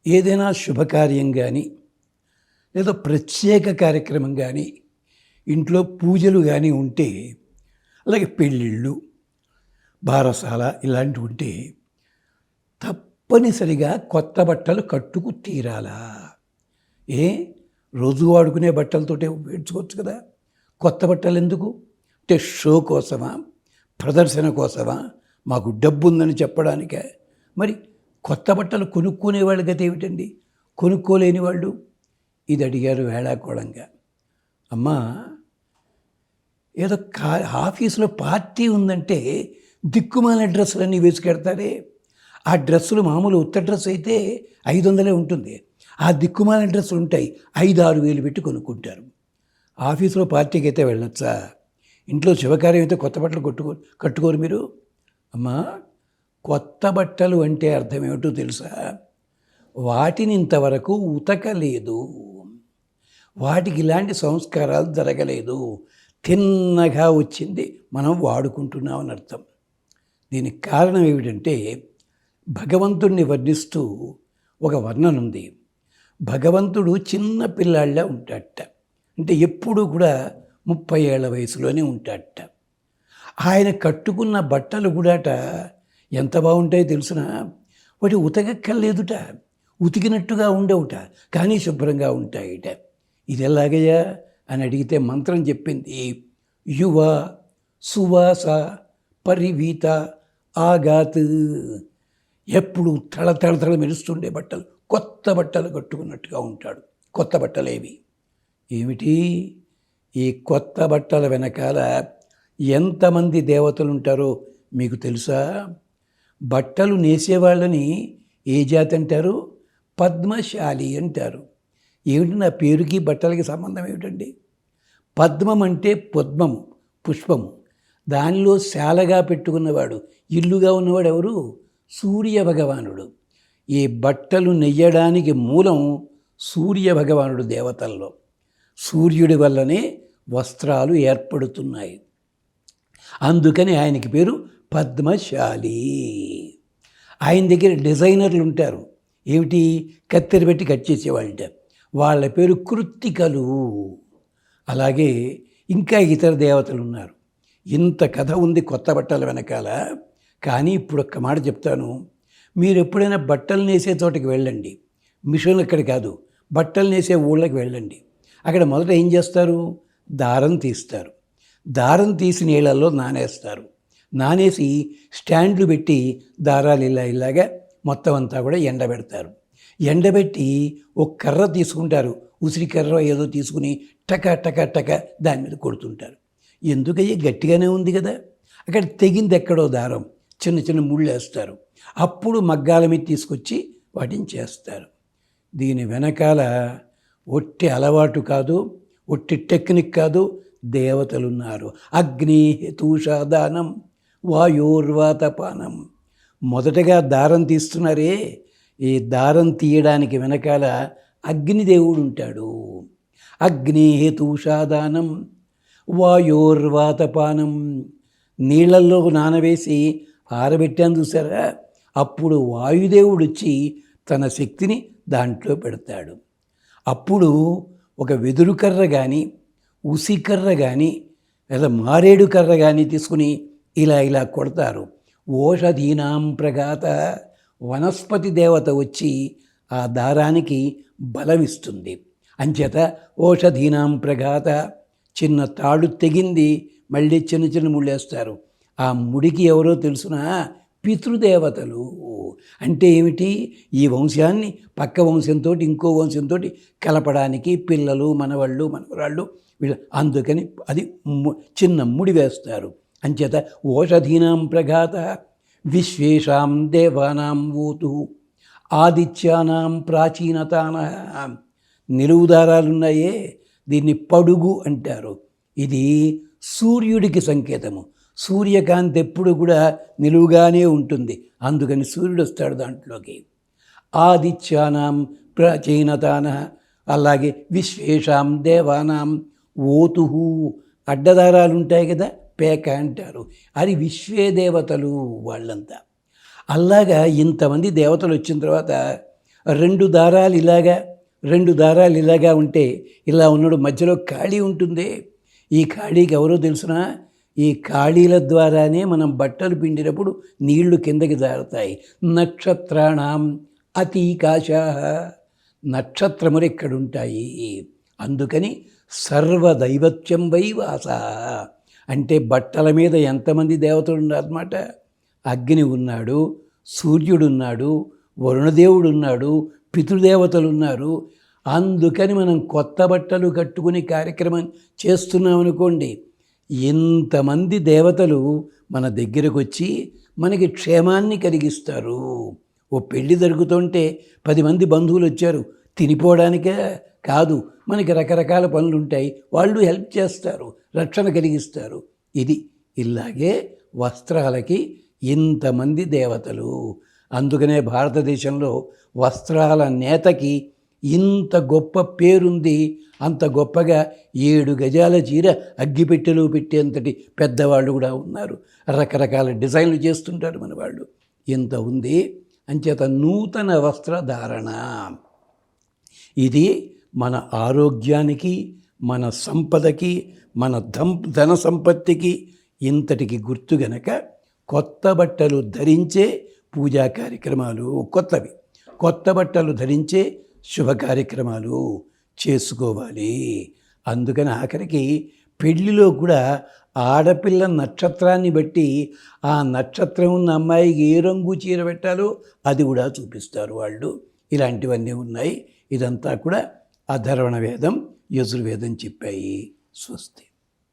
ఏదైనా శుభకార్యం కానీ లేదా ప్రత్యేక కార్యక్రమం కానీ ఇంట్లో పూజలు కానీ ఉంటే, అలాగే పెళ్ళిళ్ళు, బారసాల ఇలాంటివి ఉంటే తప్పనిసరిగా కొత్త బట్టలు కట్టుకు తీరాలా? ఏ రోజు వాడుకునే బట్టలతోటే వేడ్చుకోవచ్చు కదా. కొత్త బట్టలు ఎందుకు? అంటే షో కోసమా, ప్రదర్శన కోసమా, మాకు డబ్బు ఉందని చెప్పడానికే? మరి కొత్త బట్టలు కొనుక్కునే వాళ్ళ గతి ఏమిటండి? కొనుక్కోలేని వాళ్ళు ఇది అడిగారు వేళాకోళంగా. అమ్మా, ఏదో ఆఫీసులో పార్టీ ఉందంటే దిక్కుమాల డ్రెస్సులన్నీ వేసుకెడతారే. ఆ డ్రెస్సులు మామూలు ఉత్త డ్రెస్ అయితే 500 ఉంటుంది. ఆ దిక్కుమాల డ్రెస్సులు ఉంటాయి, 5-6 వేలు పెట్టి కొనుక్కుంటారు. ఆఫీసులో పార్టీకి అయితే వెళ్ళొచ్చా? ఇంట్లో శుభకార్యం అయితే కొత్త బట్టలు కట్టుకోరు మీరు? అమ్మా, కొత్త బట్టలు అంటే అర్థం ఏమిటో తెలుసా? వాటిని ఇంతవరకు ఉతకలేదు, వాటికి ఇలాంటి సంస్కారాలు జరగలేదు, తిన్నగా వచ్చింది మనం వాడుకుంటున్నామని అర్థం. దీనికి కారణం ఏమిటంటే, భగవంతుడిని వర్ణిస్తూ ఒక వర్ణన ఉంది. భగవంతుడు చిన్న పిల్లాళ్ళ ఉంటాడట. అంటే ఎప్పుడూ కూడా 30 ఏళ్ల వయసులోనే ఉంటాడట. ఆయన కట్టుకున్న బట్టలు కూడాట ఎంత బాగుంటాయో తెలుసునా? వాటి ఉతకక్కర్లేదుట, ఉతికినట్టుగా ఉండవుట, కానీ శుభ్రంగా ఉంటాయిట. ఇది ఎలాగయ్యా అని అడిగితే మంత్రం చెప్పింది. యువ సువాస పరివీత ఆగాత్. ఎప్పుడు తళ మెరుస్తుండే బట్టలు, కొత్త బట్టలు కట్టుకున్నట్టుగా ఉంటాడు. కొత్త బట్టలేవి ఏమిటి? ఈ కొత్త బట్టల వెనకాల ఎంతమంది దేవతలు ఉంటారో మీకు తెలుసా? బట్టలు నేసేవాళ్ళని ఏ జాతి అంటారు? పద్మశాలి అంటారు. ఏమిటి నా పేరుకి బట్టలకి సంబంధం ఏమిటండి? పద్మం అంటే పద్మము, పుష్పము. దానిలో శాలగా పెట్టుకున్నవాడు, ఇల్లుగా ఉన్నవాడు ఎవరు? సూర్య భగవానుడు. ఈ బట్టలు నెయ్యడానికి మూలం సూర్య భగవానుడు. దేవతల్లో సూర్యుడి వల్లనే వస్త్రాలు ఏర్పడుతున్నాయి. అందుకని ఆయనకి పేరు పద్మశాలి. ఆయన దగ్గర డిజైనర్లు ఉంటారు. ఏమిటి? కత్తెర పెట్టి కట్ చేసేవాళ్ళ, వాళ్ళ పేరు కృత్తికలు. అలాగే ఇంకా ఇతర దేవతలు ఉన్నారు. ఇంత కథ ఉంది కొత్త బట్టల వెనకాల. కానీ ఇప్పుడు ఒక్క మాట చెప్తాను. మీరు ఎప్పుడైనా బట్టలు నేసే చోటకి వెళ్ళండి. మిషన్లు అక్కడ కాదు, బట్టలు నేసే ఊళ్ళకి వెళ్ళండి. అక్కడ మొదట ఏం చేస్తారు? దారం తీస్తారు. దారం తీసి నీళ్ళల్లో నానేస్తారు. నానేసి స్టాండ్లు పెట్టి దారాలు ఇలాగా మొత్తం అంతా కూడా ఎండబెడతారు. ఎండబెట్టి ఒక కర్ర తీసుకుంటారు, ఉసిరి కర్ర ఏదో తీసుకుని టక టక టక దాని మీద కొడుతుంటారు. ఎందుకయ్యే గట్టిగానే ఉంది కదా. అక్కడ తెగింది ఎక్కడో దారం, చిన్న చిన్న ముళ్ళు వేస్తారు. అప్పుడు మగ్గాల మీద తీసుకొచ్చి వాటిని చేస్తారు. దీని వెనకాల ఒట్టి అలవాటు కాదు, ఒట్టి టెక్నిక్ కాదు, దేవతలున్నారు. అగ్ని తూషాదానం వాయోర్వాతపానం. మొదటగా దారం తీస్తున్నారే, ఈ దారం తీయడానికి వెనకాల అగ్నిదేవుడు ఉంటాడు. అగ్ని తూషాదానం వాయోర్వాతపానం. నీళ్ళల్లో నానవేసి ఆరబెట్టాను చూసారా, అప్పుడు వాయుదేవుడు వచ్చి తన శక్తిని దాంట్లో పెడతాడు. అప్పుడు ఒక వెదురు కర్ర కానీ, ఉసికర్ర కానీ, లేదా మారేడు కర్ర కానీ తీసుకుని ఇలా కొడతారు. ఓషధీనాం ప్రఘాత. వనస్పతి దేవత వచ్చి ఆ దారానికి బలమిస్తుంది. అంచేత ఓషధీనాం ప్రఘాత. చిన్న తాడు తెగింది, మళ్ళీ చిన్న చిన్న ముళ్ళేస్తారు. ఆ ముడికి ఎవరో తెలుసునా? పితృదేవతలు. అంటే ఏమిటి? ఈ వంశాన్ని పక్క వంశంతో ఇంకో వంశంతో కలపడానికి పిల్లలు, మనవాళ్ళు, మనవరాళ్ళు వీళ్ళు. అందుకని అది చిన్న ముడి వేస్తారు. అంచేత ఓషధీనాం ప్రఘాత విశ్వేషాం దేవానాం ఊతు ఆదిత్యానాం ప్రాచీనతాన. నిలువు దారాలున్నాయే, దీన్ని పడుగు అంటారు. ఇది సూర్యుడికి సంకేతము. సూర్యకాంతి ఎప్పుడు కూడా నిలువుగానే ఉంటుంది, అందుకని సూర్యుడు వస్తాడు దాంట్లోకి. ఆదిత్యానాం ప్రాచీనతాన. అలాగే విశ్వేషాం దేవానాం ఓతు. అడ్డదారాలు ఉంటాయి కదా, పేక అంటారు. అది విశ్వే దేవతలు వాళ్ళంతా. అలాగా ఇంతమంది దేవతలు వచ్చిన తర్వాత రెండు దారాలు ఇలాగా రెండు దారాలు ఇలాగా ఉంటే ఇలా ఉన్నాడు, మధ్యలో ఖాళీ ఉంటుంది. ఈ ఖాళీకి ఎవరో తెలుసునా? ఈ ఖాళీల ద్వారానే మనం బట్టలు పిండినప్పుడు నీళ్లు కిందకి జారుతాయి. నక్షత్రాణం అతీకాశా, నక్షత్రములు ఇక్కడుంటాయి. అందుకని సర్వదైవత్యం వై వాస అంటే బట్టల మీద ఎంతమంది దేవతలు ఉన్నారన్నమాట. అగ్ని ఉన్నాడు, సూర్యుడున్నాడు, వరుణదేవుడు ఉన్నాడు, పితృదేవతలు ఉన్నారు. అందుకని మనం కొత్త బట్టలు కట్టుకునే కార్యక్రమం చేస్తున్నాం అనుకోండి, ఇంతమంది దేవతలు మన దగ్గరకు వచ్చి మనకి క్షేమాన్ని కలిగిస్తారు. ఓ పెళ్ళి జరుగుతుంటే 10 మంది బంధువులు వచ్చారు, తినిపోవడానికే కాదు, మనకి రకరకాల పనులు ఉంటాయి, వాళ్ళు హెల్ప్ చేస్తారు, రక్షణ కలిగిస్తారు. ఇది ఇలాగే వస్త్రాలకి ఇంతమంది దేవతలు. అందుకనే భారతదేశంలో వస్త్రాల నేతకి ఇంత గొప్ప పేరుంది. అంత గొప్పగా 7 గజాల చీర అగ్గిపెట్టెలు పెట్టేంతటి పెద్దవాళ్ళు కూడా ఉన్నారు. రకరకాల డిజైన్లు చేస్తుంటారు మన వాళ్ళు. ఇంత ఉంది. అంచేత నూతన వస్త్రధారణ ఇది మన ఆరోగ్యానికి, మన సంపదకి, మన ధన సంపత్తికి ఇంతటికి గుర్తు గనక కొత్త బట్టలు ధరించే పూజా కార్యక్రమాలు, కొత్త బట్టలు ధరించే శుభ కార్యక్రమాలు చేసుకోవాలి. అందుకని ఆఖరికి పెళ్ళిలో కూడా ఆడపిల్ల నక్షత్రాన్ని బట్టి ఆ నక్షత్రం ఉన్న అమ్మాయికి ఏ రంగు చీర పెట్టాలో అది కూడా చూపిస్తారు వాళ్ళు. ఇలాంటివన్నీ ఉన్నాయి. ఇదంతా కూడా అధర్వణ వేదం, యజుర్వేదం చెప్పాయి. స్వస్తి.